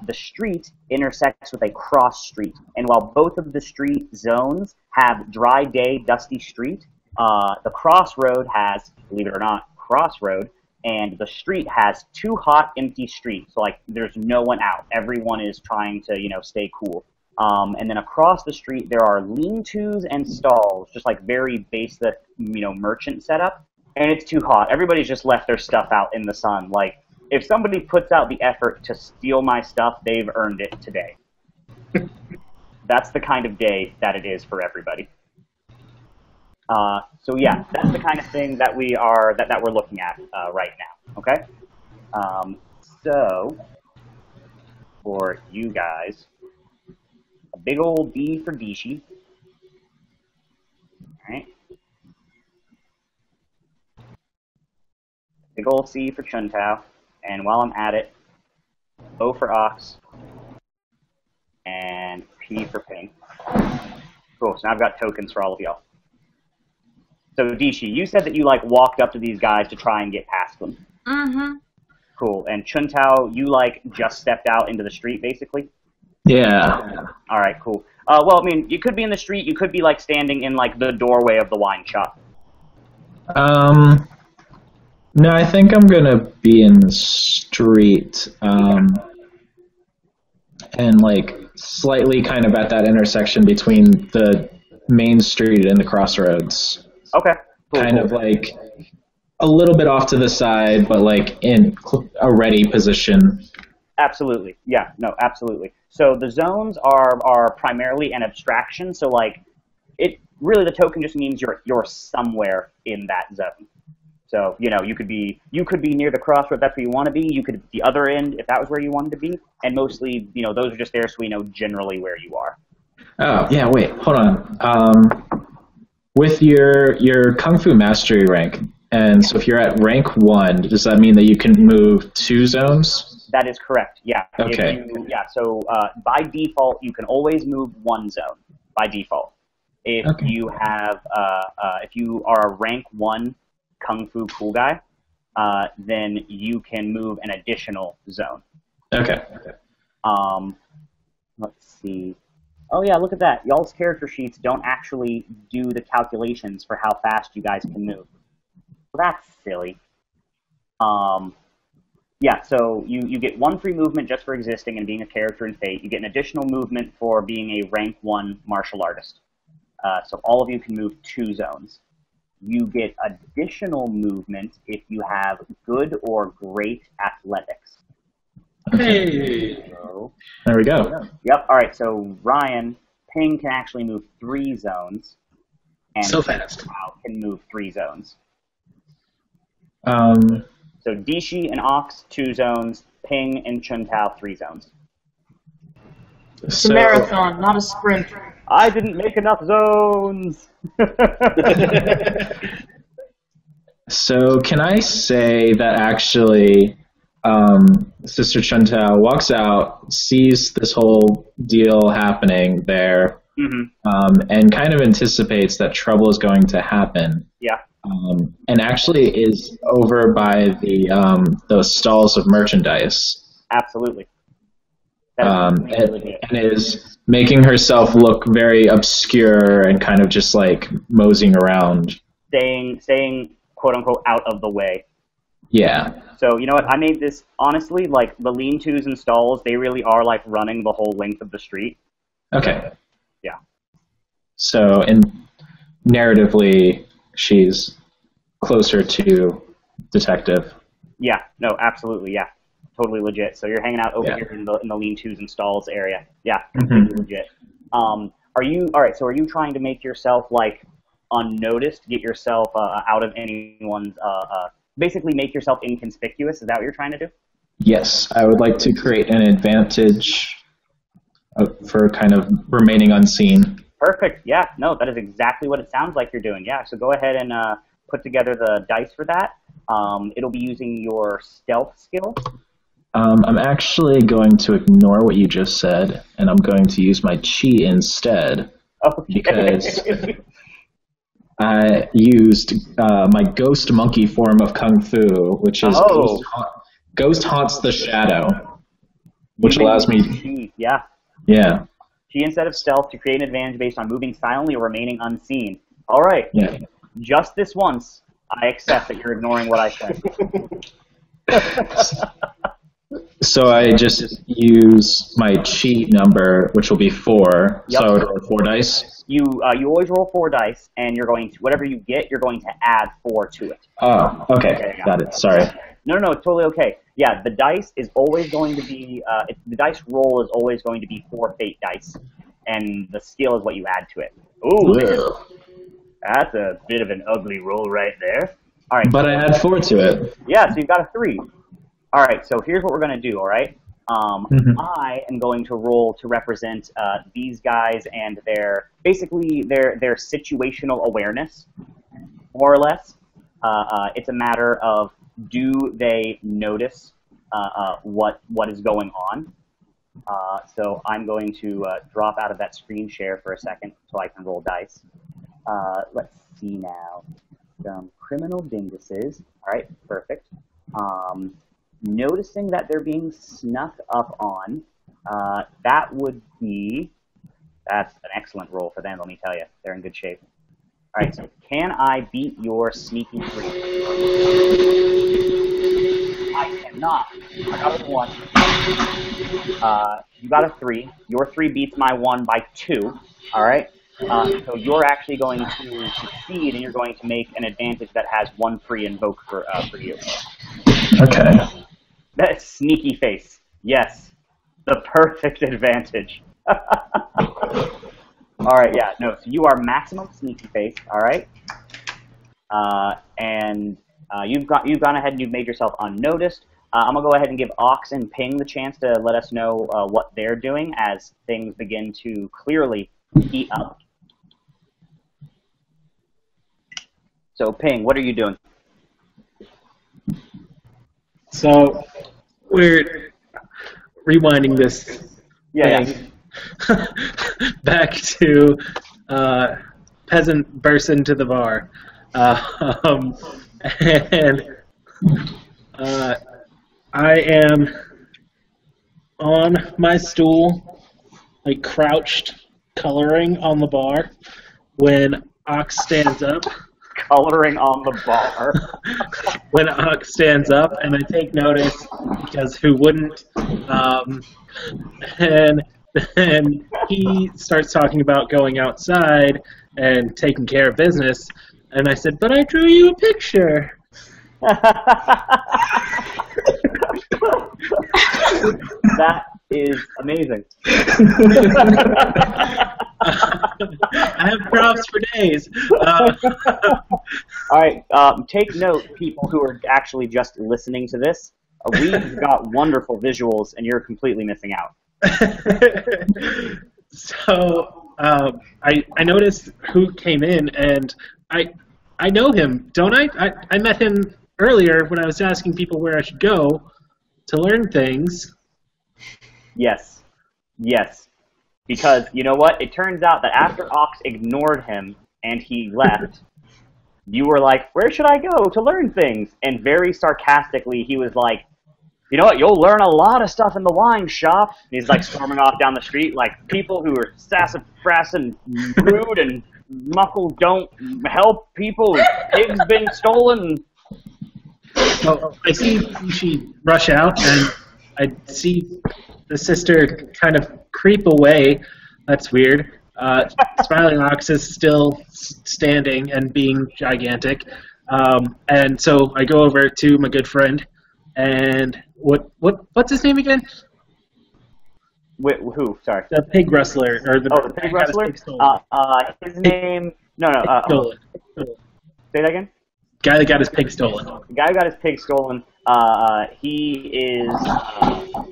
The street intersects with a cross street, and while both of the street zones have dry day, dusty street, the crossroad has, believe it or not, crossroad, and the street has two hot, empty streets. So, there's no one out. Everyone is trying to, stay cool. And then across the street, there are lean-tos and stalls, just very basic, merchant setup. And it's too hot. Everybody's just left their stuff out in the sun. If somebody puts out the effort to steal my stuff, they've earned it today. That's the kind of day that it is for everybody. So yeah, that's the kind of thing that that we're looking at right now. Okay. So for you guys, a big old D for Dishi. All right. Big old C for Chuntao. And while I'm at it, O for Ox, and P for Ping. Cool, so now I've got tokens for all of y'all. So, Dishi, you said that you, walked up to these guys to try and get past them. Mm-hmm. Cool, and Chuntao, you, just stepped out into the street, basically? Yeah. All right, cool. Well, I mean, you could be in the street, you could be, standing in, the doorway of the wine shop. No, I think I'm gonna be in the street, and slightly kind of at that intersection between the main street and the crossroads. Okay. Cool, kind of a little bit off to the side, but in a ready position. Absolutely. Yeah. No. Absolutely. So the zones are primarily an abstraction. So it really the token just means you're somewhere in that zone. So, you could be near the crossroad, that's where you want to be. You could be the other end if that was where you wanted to be. And mostly, those are just there so we know generally where you are. Oh, yeah, wait, hold on. With your Kung Fu Mastery rank, and so if you're at rank 1, does that mean that you can move 2 zones? That is correct, yeah. Okay. So by default, you can always move 1 zone, by default. If you have, if you are a rank 1 Kung Fu cool guy, then you can move an additional zone. Okay. Let's see. Oh yeah, look at that. Y'all's character sheets don't actually do the calculations for how fast you guys can move. Well, that's silly. Yeah, so you get 1 free movement just for existing and being a character in Fate. You get an additional movement for being a rank 1 martial artist. So all of you can move 2 zones. You get additional movement if you have good or great athletics. Hey! So, there we go. Yep, alright, so Ryan, Ping can actually move 3 zones. And So fast. Wow can move 3 zones. So Dishi and Ox, 2 zones. Ping and Chuntao, 3 zones. It's a marathon, not a sprint. I didn't make enough zones! So can I say that actually Sister Chuntao walks out, sees this whole deal happening there, and kind of anticipates that trouble is going to happen. Yeah. And actually is over by those stalls of merchandise. Absolutely. And is making herself look very obscure and kind of just moseying around. Staying quote unquote out of the way. Yeah. So, you know what, I made this, honestly, the lean-tos and stalls, they really are, running the whole length of the street. Okay. Yeah. So, narratively, she's closer to Detective. Yeah, no, absolutely, yeah. Totally legit. So you're hanging out over here in the lean-tos and stalls area. Yeah, completely legit. Are you trying to make yourself, unnoticed, get yourself out of anyone's, basically make yourself inconspicuous? Is that what you're trying to do? Yes, I would like to create an advantage for kind of remaining unseen. Perfect, yeah. No, that is exactly what it sounds like you're doing. Yeah, so go ahead and put together the dice for that. It'll be using your stealth skill. I'm actually going to ignore what you just said, and I'm going to use my chi instead, because I used my ghost monkey form of kung fu, which is ghost haunts the shadow, which allows me. Yeah. Yeah. Chi instead of stealth to create an advantage based on moving silently or remaining unseen. All right. Yeah. Just this once, I accept that you're ignoring what I said. So I just use my cheat number, which will be 4. Yep. So I would roll 4 dice. You always roll 4 dice, and you're going to whatever you get, you're going to add 4 to it. Oh, okay, got it. Sorry. No, it's totally okay. Yeah, the dice is always going to be the dice roll is always going to be 4 fate dice, and the skill is what you add to it. Ooh, that's a bit of an ugly roll right there. All right, but I add 4 to it. Yeah, so you've got a 3. All right, so here's what we're going to do, all right? I am going to roll to represent these guys and their situational awareness, more or less. It's a matter of, do they notice what is going on? So I'm going to drop out of that screen share for a second so I can roll dice. Let's see now. Some criminal dinguses. All right, perfect. Noticing that they're being snuck up on, that's an excellent roll for them, let me tell you. They're in good shape. All right, so can I beat your sneaky 3? I cannot. I got a 1. You got a 3. Your 3 beats my 1 by 2, all right? So you're actually going to succeed, and you're going to make an advantage that has 1 free invoke for you. Okay. That sneaky face. Yes. The perfect advantage. Alright, yeah, no, so you are maximum sneaky face, alright? And you've gone ahead and you've made yourself unnoticed. I'm going to go ahead and give Ox and Ping the chance to let us know what they're doing as things begin to clearly heat up. So, Ping, what are you doing? So we're rewinding this thing back to peasant burst into the bar, and I am on my stool, like crouched, coloring on the bar, when Ox stands up. Coloring on the bar. When Ox stands up, and I take notice, because who wouldn't? And then he starts talking about going outside and taking care of business, and I said, "But I drew you a picture." That is amazing. I have props for days. All right, take note, people who are actually just listening to this. We've got wonderful visuals, and you're completely missing out. So I noticed who came in, and I know him, don't I? I met him earlier when I was asking people where I should go to learn things. Yes. Because, you know what? It turns out that after Ox ignored him and he left, you were like, where should I go to learn things? And very sarcastically, he was like, you know what? You'll learn a lot of stuff in the wine shop. And he's like storming off down the street like people who are sassafras and rude and muckle don't help people. Pigs been stolen. So I see she rush out, and I see the sister kind of creep away. That's weird. Smiling Ox is still standing and being gigantic. And so I go over to my good friend, and what's his name again? Who? Sorry. The pig rustler, or the pig rustler. His name. No. Stolen. Say that again. Guy that got his pig stolen. The guy who got his pig stolen. He is.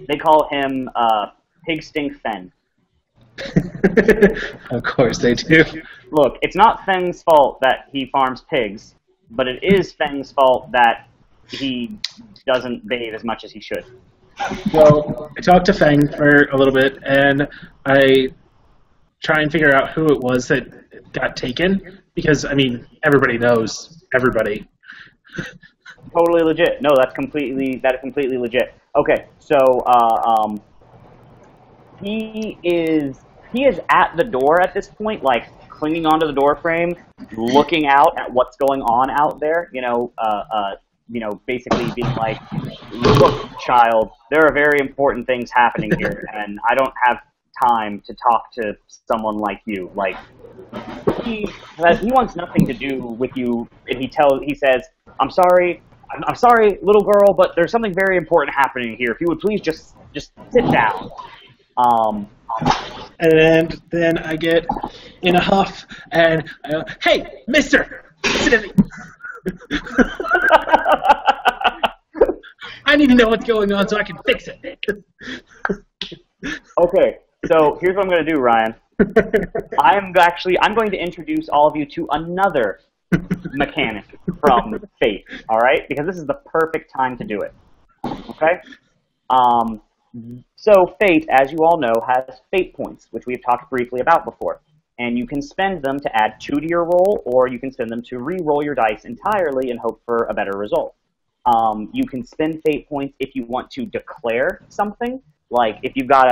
They call him Pig Stink Fen. Of course they do. Look, it's not Fen's fault that he farms pigs, but it is Feng's fault that he doesn't bathe as much as he should. Well, I talked to Feng for a little bit, and I try and figure out who it was that got taken, because, I mean, everybody knows everybody. Totally legit. No, that is completely legit. Okay, so he is at the door at this point, like clinging onto the door frame, looking out at what's going on out there. Basically being like, "Look, child, there are very important things happening here, and I don't have time to talk to someone like you." Like, he wants nothing to do with you, and he says, I'm sorry, little girl, but there's something very important happening here. If you would please just sit down." And then I get in a huff, and I go, "Hey, mister, sit in." I need to know what's going on so I can fix it. Okay, so here's what I'm going to do, Ryan. I'm going to introduce all of you to another mechanic from Fate, all right? Because this is the perfect time to do it, okay? So Fate, as you all know, has Fate points, which we've talked briefly about before. And you can spend them to add 2 to your roll, or you can spend them to re-roll your dice entirely and hope for a better result. You can spend Fate points if you want to declare something. Like if you've got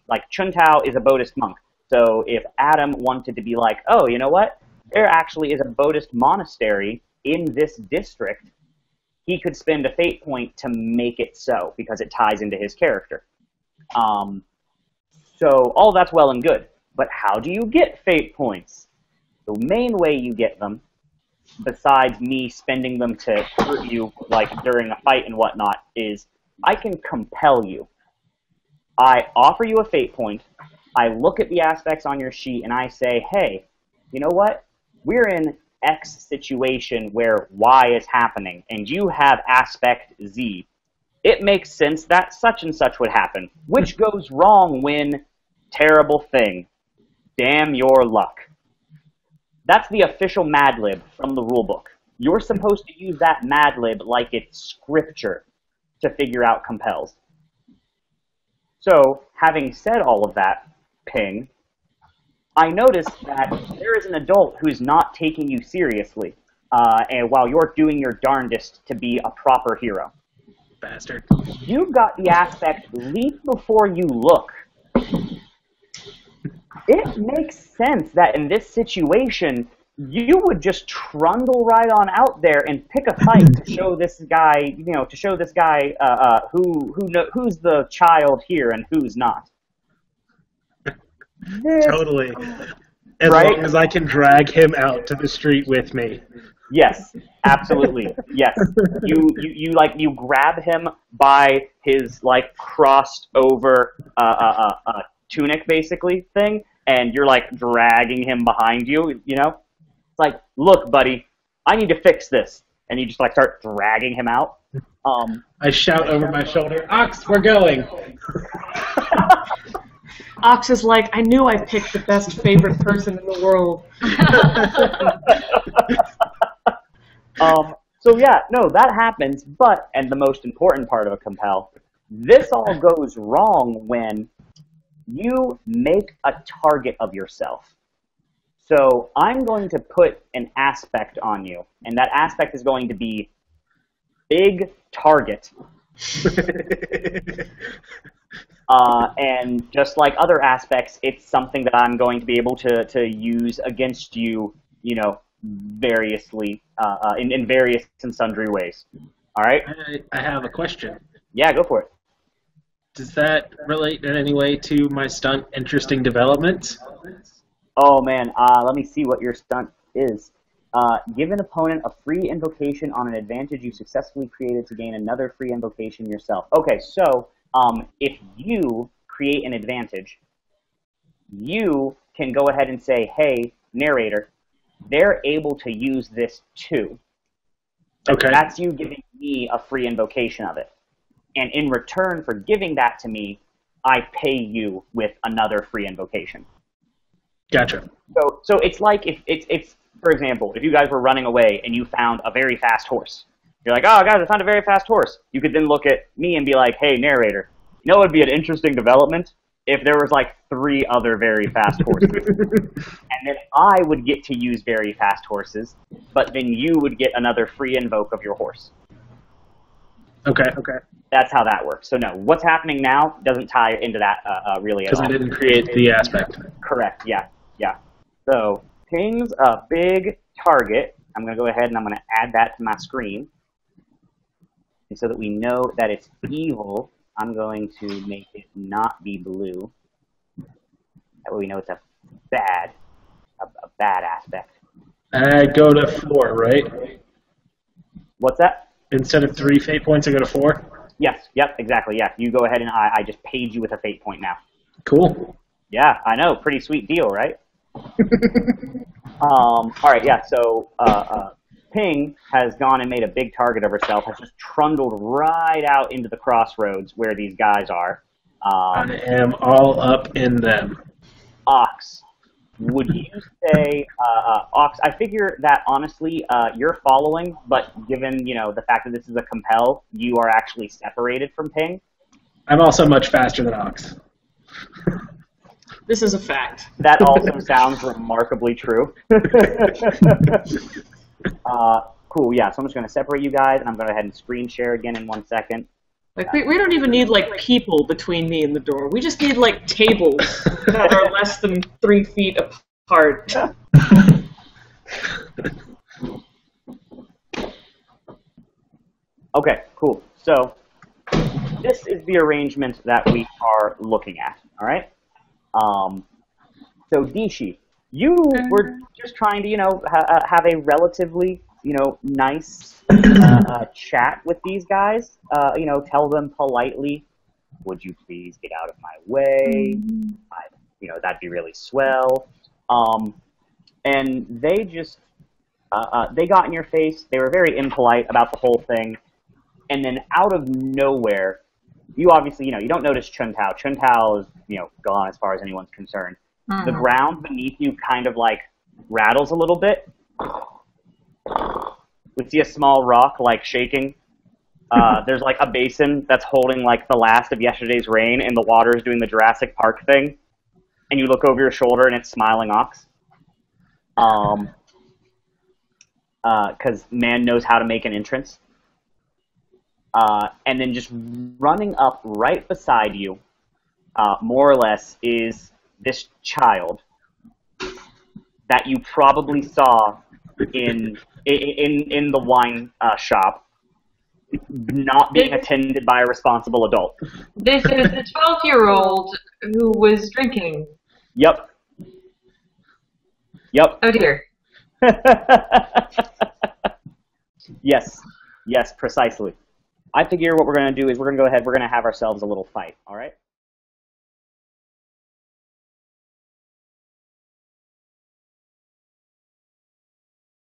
like Chuntao is a Buddhist monk. So if Adam wanted to be like, oh, you know what? There actually is a Buddhist monastery in this district, he could spend a Fate point to make it so, because it ties into his character. So all that's well and good. But how do you get Fate points? The main way you get them, besides me spending them to hurt you like during a fight and whatnot, is I can compel you. I offer you a Fate point, I look at the aspects on your sheet, and I say, hey, you know what? We're in X situation where Y is happening, and you have aspect Z. It makes sense that such and such would happen. Which goes wrong when terrible thing. Damn your luck. That's the official Mad Lib from the rulebook. You're supposed to use that Mad Lib like it's scripture to figure out compels. So, having said all of that, Ping, I noticed that there is an adult who's not taking you seriously, and while you're doing your darndest to be a proper hero. Bastard. You got the aspect leap before you look. It makes sense that in this situation, you would just trundle right on out there and pick a fight to show this guy, who's the child here and who's not. Totally. As right? long as I can drag him out to the street with me. Yes, absolutely. Yes. You grab him by his like crossed over tunic basically thing, and you're like dragging him behind you, you know? It's like, look, buddy, I need to fix this. And you just like start dragging him out. I shout over my shoulder, Ox, we're going. Ox is like, I knew I picked the best favorite person in the world. So yeah, no, that happens, but, and the most important part of a compel, this all goes wrong when you make a target of yourself. So I'm going to put an aspect on you, and that aspect is going to be big target. And just like other aspects, it's something that I'm going to be able to use against you, you know, variously, in various and sundry ways. All right? I have a question. Yeah, go for it. Does that relate in any way to my stunt interesting development? Oh, man, let me see what your stunt is. Give an opponent a free invocation on an advantage you successfully created to gain another free invocation yourself. Okay, so if you create an advantage, you can go ahead and say, hey, narrator, they're able to use this too. Okay. That's you giving me a free invocation of it. And in return for giving that to me, I pay you with another free invocation. Gotcha. So it's like if it's for example, if you guys were running away and you found a very fast horse, you're like, oh, guys, I found a very fast horse. You could then look at me and be like, hey, narrator, you know what would be an interesting development? If there was like 3 other very fast horses. And then I would get to use very fast horses, but then you would get another free invoke of your horse. Okay. That's how that works. So no, what's happening now doesn't tie into that really at all. Because I didn't create the aspect. Correct, yeah. So Ping's a big target. I'm going to go ahead and I'm going to add that to my screen. And so that we know that it's evil, I'm going to make it not be blue. That way we know it's a bad aspect. And I go to 4, right? What's that? Instead of 3 fate points, I go to 4? Yes, yep, exactly, yeah. You go ahead and I just paid you with a fate point now. Cool. Yeah, I know, pretty sweet deal, right? All right, yeah, so Ping has gone and made a big target of herself, has just trundled right out into the crossroads where these guys are. I am all up in them. Ox, would you say, Ox, I figure that, honestly, you're following, but given, the fact that this is a compel, you are actually separated from Ping. I'm also much faster than Ox. This is a fact. That also sounds remarkably true. Cool, yeah, so I'm just going to separate you guys, and I'm going to go ahead and screen share again in 1 second. Like, we don't even need, like, people between me and the door. We just need, like, tables that are less than 3 feet apart. Okay, cool. So, this is the arrangement that we are looking at, all right? So, Dishi, you were just trying to, have a relatively, nice chat with these guys. Tell them politely, would you please get out of my way? That'd be really swell. And they just, they got in your face. They were very impolite about the whole thing. And then out of nowhere, you obviously, you don't notice Chuntao. Chuntao is, gone as far as anyone's concerned. The ground beneath you kind of like rattles a little bit. We see a small rock like shaking. There's like a basin that's holding like the last of yesterday's rain, and the water is doing the Jurassic Park thing. And you look over your shoulder, and it's smiling Ox. Because man knows how to make an entrance. And then just running up right beside you, more or less, is this child that you probably saw in the wine shop, not being attended by a responsible adult. This is the 12-year-old who was drinking. Yep. Oh dear. Yes, precisely. I figure what we're going to do is we're going to go ahead, we're going to have ourselves a little fight, all right?